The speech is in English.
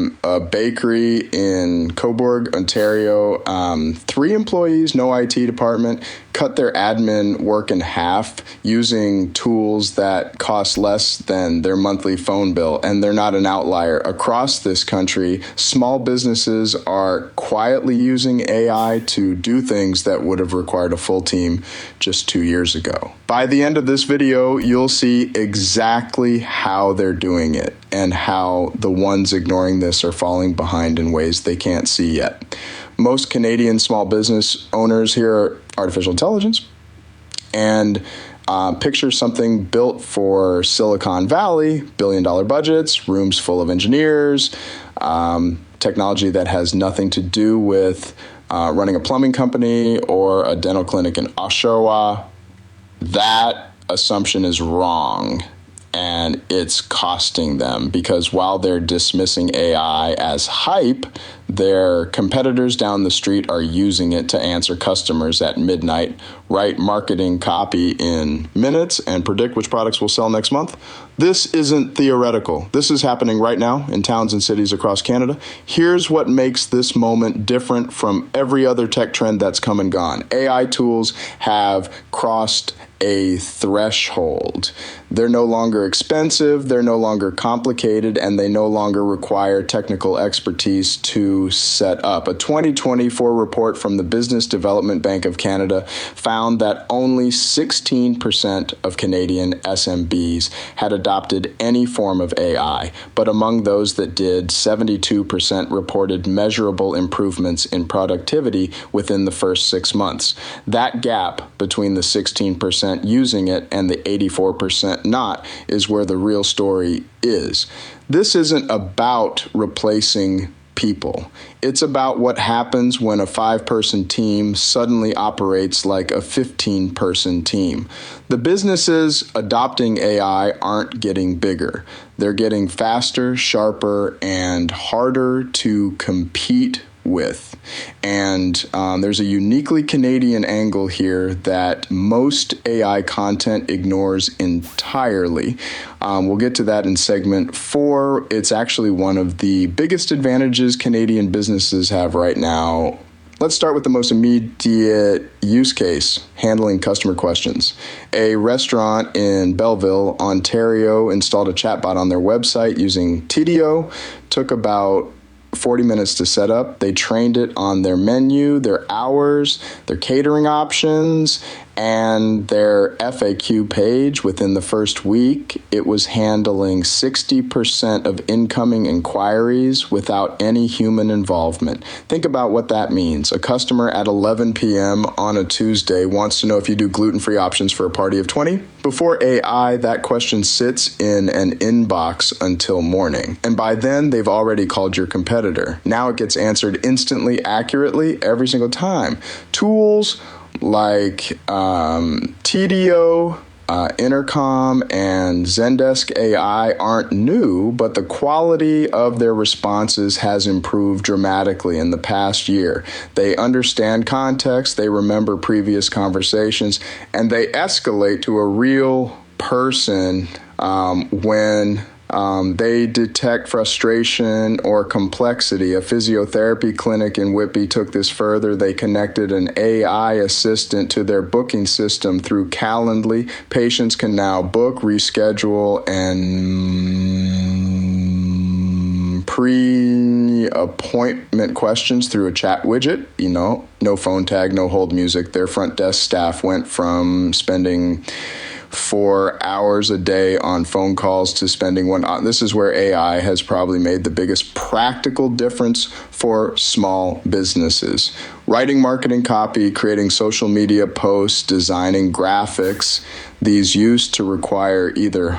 from a bakery in Cobourg, Ontario. 3 employees, no IT department, cut their admin work in half using tools that cost less than their monthly phone bill. And they're not an outlier. Across this country, small businesses are quietly using AI to do things that would have required a full team just 2 years ago. By the end of this video, you'll see exactly how they're doing it and how the ones ignoring this are falling behind in ways they can't see yet. Most Canadian small business owners hear artificial intelligence and picture something built for Silicon Valley, billion-dollar budgets, rooms full of engineers, technology that has nothing to do with running a plumbing company or a dental clinic in Oshawa. That assumption is wrong, and it's costing them, because while they're dismissing AI as hype, their competitors down the street are using it to answer customers at midnight, write marketing copy in minutes, and predict which products will sell next month. This isn't theoretical. This is happening right now in towns and cities across Canada. Here's what makes this moment different from every other tech trend that's come and gone. AI tools have crossed a threshold. They're no longer expensive, they're no longer complicated, and they no longer require technical expertise to set up. A 2024 report from the Business Development Bank of Canada found that only 16% of Canadian SMBs had adopted any form of AI, but among those that did, 72% reported measurable improvements in productivity within the first 6 months. That gap between the 16% using it and the 84% not is where the real story is. This isn't about replacing people. It's about what happens when a 5-person team suddenly operates like a 15-person team. The businesses adopting AI aren't getting bigger. They're getting faster, sharper, and harder to compete with. And there's a uniquely Canadian angle here that most AI content ignores entirely. We'll get to that in segment 4. It's actually one of the biggest advantages Canadian businesses have right now. Let's start with the most immediate use case, handling customer questions. A restaurant in Belleville, Ontario, installed a chatbot on their website using Tidio. Took about 40 minutes to set up. They trained it on their menu, their hours, their catering options, and their FAQ page. Within the first week, it was handling 60% of incoming inquiries without any human involvement. Think about what that means. A customer at 11 p.m. on a Tuesday wants to know if you do gluten-free options for a party of 20. Before AI, that question sits in an inbox until morning. And by then, they've already called your competitor. Now it gets answered instantly, accurately, every single time. Tools like Tidio, Intercom, and Zendesk AI aren't new, but the quality of their responses has improved dramatically in the past year. They understand context, they remember previous conversations, and they escalate to a real person when they detect frustration or complexity. A physiotherapy clinic in Whitby took this further. They connected an AI assistant to their booking system through Calendly. Patients can now book, reschedule, and pre-appointment questions through a chat widget. You know, no phone tag, no hold music. Their front desk staff went from spending 4 hours a day on phone calls to spending 1 hour. This is where AI has probably made the biggest practical difference for small businesses. Writing marketing copy, creating social media posts, designing graphics, these used to require either